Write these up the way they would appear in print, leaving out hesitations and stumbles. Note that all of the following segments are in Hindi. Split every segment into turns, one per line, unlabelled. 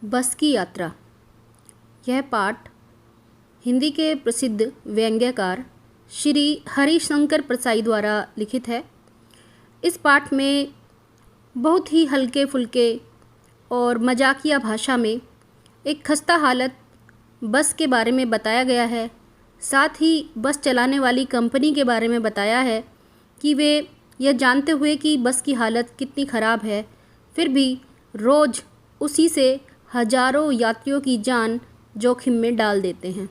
बस की यात्रा। यह पाठ हिंदी के प्रसिद्ध व्यंग्यकार श्री हरिशंकर प्रसाई द्वारा लिखित है। इस पाठ में बहुत ही हल्के फुल्के और मजाकिया भाषा में एक खस्ता हालत बस के बारे में बताया गया है। साथ ही बस चलाने वाली कंपनी के बारे में बताया है कि वे यह जानते हुए कि बस की हालत कितनी ख़राब है, फिर भी रोज़ उसी से हजारों यात्रियों की जान जोखिम में डाल देते हैं।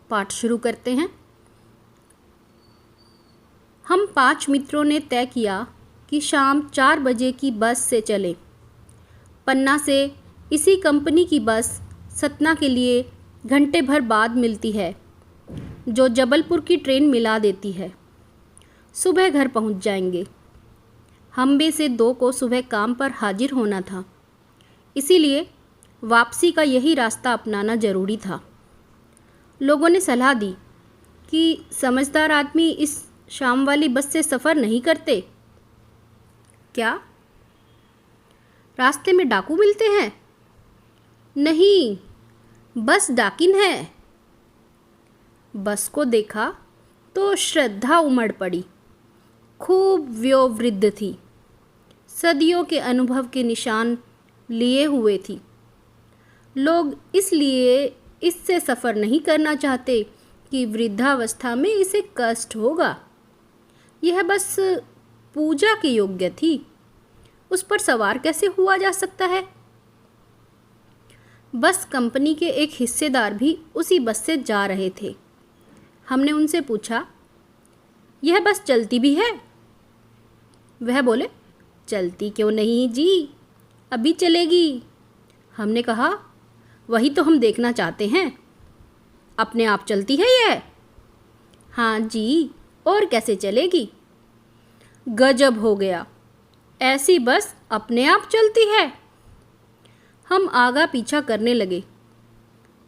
पाठ शुरू करते हैं। हम 5 मित्रों ने तय किया कि शाम 4 बजे की बस से चलें। पन्ना से इसी कंपनी की बस सतना के लिए घंटे भर बाद मिलती है, जो जबलपुर की ट्रेन मिला देती है। सुबह घर पहुंच जाएंगे। हम में से 2 को सुबह काम पर हाजिर होना था, इसीलिए वापसी का यही रास्ता अपनाना ज़रूरी था। लोगों ने सलाह दी कि समझदार आदमी इस शाम वाली बस से सफ़र नहीं करते। क्या रास्ते में डाकू मिलते हैं? नहीं, बस डाकिन है। बस को देखा तो श्रद्धा उमड़ पड़ी। खूब वयोवृद्ध थी, सदियों के अनुभव के निशान लिए हुए थी। लोग इसलिए इससे सफ़र नहीं करना चाहते कि वृद्धावस्था में इसे कष्ट होगा। यह बस पूजा के योग्य थी, उस पर सवार कैसे हुआ जा सकता है? बस कंपनी के एक हिस्सेदार भी उसी बस से जा रहे थे। हमने उनसे पूछा, यह बस चलती भी है? वह बोले, चलती क्यों नहीं जी, अभी चलेगी। हमने कहा, वही तो हम देखना चाहते हैं। अपने आप चलती है यह? हाँ जी, और कैसे चलेगी? गजब हो गया, ऐसी बस अपने आप चलती है। हम आगा पीछा करने लगे।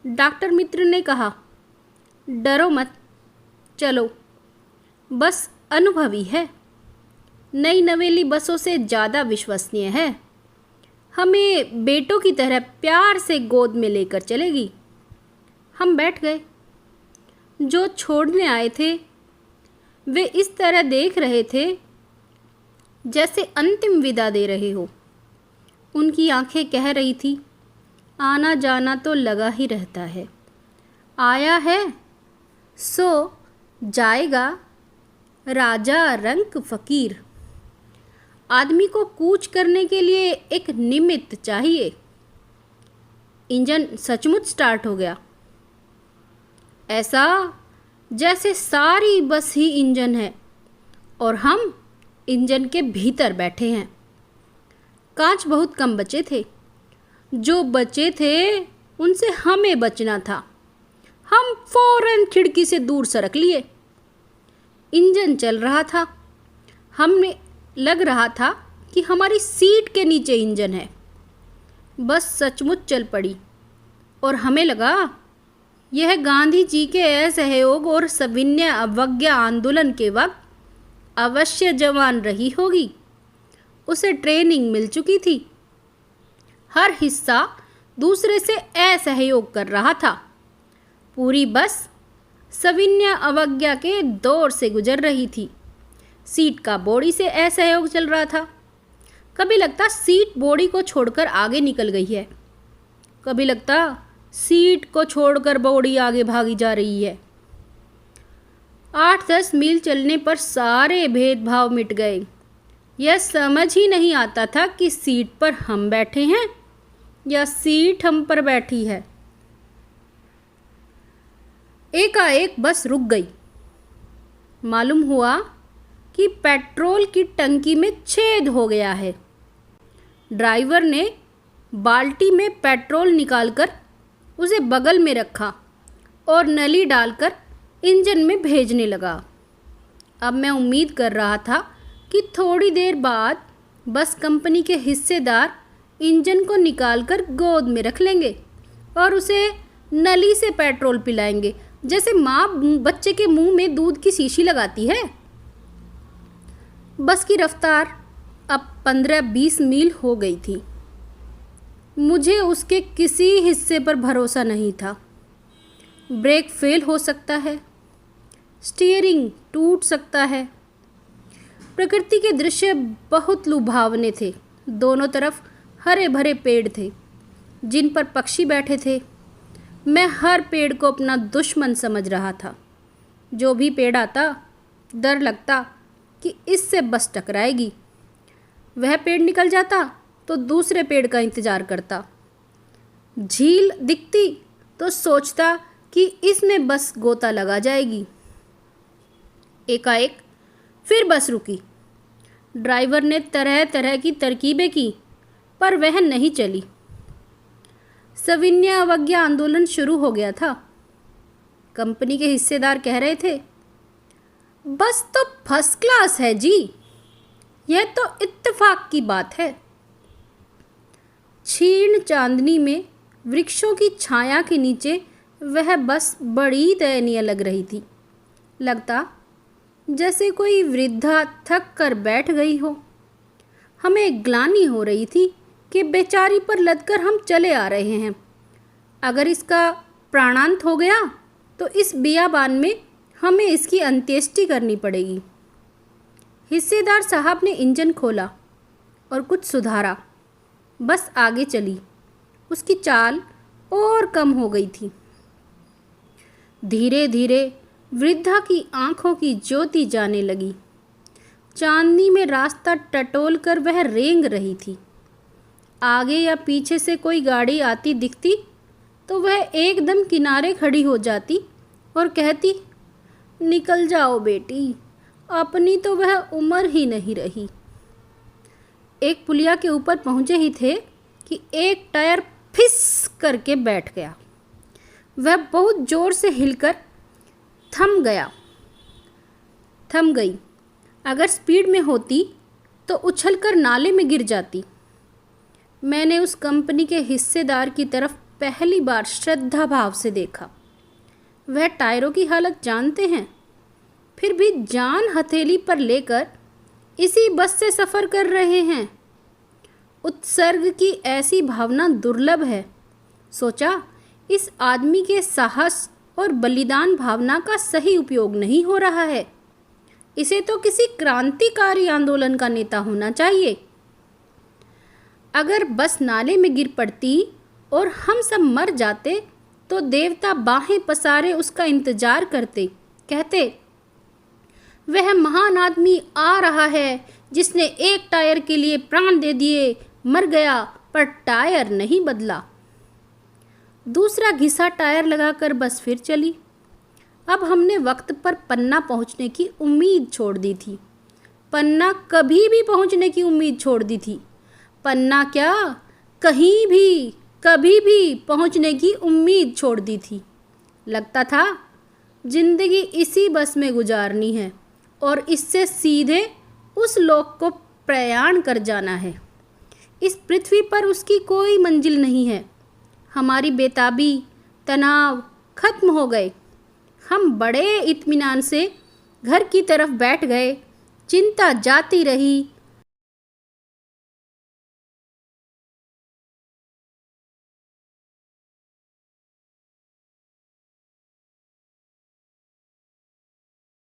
डॉक्टर मित्र ने कहा, डरो मत, चलो, बस अनुभवी है, नई नवेली बसों से ज़्यादा विश्वसनीय है, हमें बेटों की तरह प्यार से गोद में लेकर चलेगी। हम बैठ गए। जो छोड़ने आए थे वे इस तरह देख रहे थे जैसे अंतिम विदा दे रहे हो। उनकी आंखें कह रही थी, आना जाना तो लगा ही रहता है, आया है सो जाएगा, राजा रंक फकीर। आदमी को कूच करने के लिए एक निमित्त चाहिए। इंजन सचमुच स्टार्ट हो गया, ऐसा जैसे सारी बस ही इंजन है और हम इंजन के भीतर बैठे हैं। कांच बहुत कम बचे थे, जो बचे थे उनसे हमें बचना था। हम फौरन खिड़की से दूर सरक लिए। इंजन चल रहा था, हमें लग रहा था कि हमारी सीट के नीचे इंजन है। बस सचमुच चल पड़ी और हमें लगा यह गांधी जी के असहयोग और सविनय अवज्ञा आंदोलन के वक्त अवश्य जवान रही होगी। उसे ट्रेनिंग मिल चुकी थी। हर हिस्सा दूसरे से असहयोग कर रहा था। पूरी बस सविनय अवज्ञा के दौर से गुजर रही थी। सीट का बॉडी से असहयोग चल रहा था। कभी लगता सीट बॉडी को छोड़कर आगे निकल गई है, कभी लगता सीट को छोड़कर बॉडी आगे भागी जा रही है। 8-10 मील चलने पर सारे भेदभाव मिट गए। यह समझ ही नहीं आता था कि सीट पर हम बैठे हैं या सीट हम पर बैठी है। एकाएक बस रुक गई। मालूम हुआ कि पेट्रोल की टंकी में छेद हो गया है। ड्राइवर ने बाल्टी में पेट्रोल निकालकर उसे बगल में रखा और नली डालकर इंजन में भेजने लगा। अब मैं उम्मीद कर रहा था कि थोड़ी देर बाद बस कंपनी के हिस्सेदार इंजन को निकालकर गोद में रख लेंगे और उसे नली से पेट्रोल पिलाएंगे, जैसे माँ बच्चे के मुंह में दूध की शीशी लगाती है। बस की रफ्तार अब 15-20 मील हो गई थी। मुझे उसके किसी हिस्से पर भरोसा नहीं था। ब्रेक फेल हो सकता है, स्टीयरिंग टूट सकता है। प्रकृति के दृश्य बहुत लुभावने थे। दोनों तरफ हरे भरे पेड़ थे जिन पर पक्षी बैठे थे। मैं हर पेड़ को अपना दुश्मन समझ रहा था। जो भी पेड़ आता, डर लगता कि इससे बस टकराएगी। वह पेड़ निकल जाता तो दूसरे पेड़ का इंतज़ार करता। झील दिखती तो सोचता कि इसमें बस गोता लगा जाएगी। एकाएक फिर बस रुकी। ड्राइवर ने तरह तरह की तरकीबें की, पर वह नहीं चली। सविनय अवज्ञा आंदोलन शुरू हो गया था। कंपनी के हिस्सेदार कह रहे थे, बस तो फर्स्ट क्लास है जी, यह तो इत्तेफाक की बात है। क्षीण चांदनी में वृक्षों की छाया के नीचे वह बस बड़ी दयनीय लग रही थी। लगता जैसे कोई वृद्धा थक कर बैठ गई हो। हमें ग्लानि हो रही थी कि बेचारी पर लदकर हम चले आ रहे हैं। अगर इसका प्राणांत हो गया तो इस बियाबान में हमें इसकी अंत्येष्टि करनी पड़ेगी। हिस्सेदार साहब ने इंजन खोला और कुछ सुधारा। बस आगे चली। उसकी चाल और कम हो गई थी। धीरे धीरे वृद्धा की आंखों की ज्योति जाने लगी। चांदनी में रास्ता टटोल कर वह रेंग रही थी। आगे या पीछे से कोई गाड़ी आती दिखती तो वह एकदम किनारे खड़ी हो जाती और कहती, निकल जाओ बेटी, अपनी तो वह उम्र ही नहीं रही। एक पुलिया के ऊपर पहुँचे ही थे कि एक टायर फिस करके बैठ गया। वह बहुत जोर से हिलकर थम गई। अगर स्पीड में होती तो उछलकर नाले में गिर जाती। मैंने उस कंपनी के हिस्सेदार की तरफ पहली बार श्रद्धा भाव से देखा। वह टायरों की हालत जानते हैं, फिर भी जान हथेली पर लेकर इसी बस से सफ़र कर रहे हैं। उत्सर्ग की ऐसी भावना दुर्लभ है। सोचा, इस आदमी के साहस और बलिदान भावना का सही उपयोग नहीं हो रहा है। इसे तो किसी क्रांतिकारी आंदोलन का नेता होना चाहिए। अगर बस नाले में गिर पड़ती और हम सब मर जाते तो देवता बाहें पसारे उसका इंतजार करते, कहते, वह महान आदमी आ रहा है जिसने एक टायर के लिए प्राण दे दिए, मर गया पर टायर नहीं बदला। दूसरा घिसा टायर लगाकर बस फिर चली। अब हमने वक्त पर पन्ना पहुंचने की उम्मीद छोड़ दी थी। पन्ना कभी भी पहुंचने की उम्मीद छोड़ दी थी। पन्ना क्या, कहीं भी कभी भी पहुंचने की उम्मीद छोड़ दी थी। लगता था जिंदगी इसी बस में गुजारनी है और इससे सीधे उस लोक को प्रयाण कर जाना है। इस पृथ्वी पर उसकी कोई मंजिल नहीं है। हमारी बेताबी, तनाव खत्म हो गए। हम बड़े इत्मीनान से घर की तरफ बैठ गए। चिंता जाती रही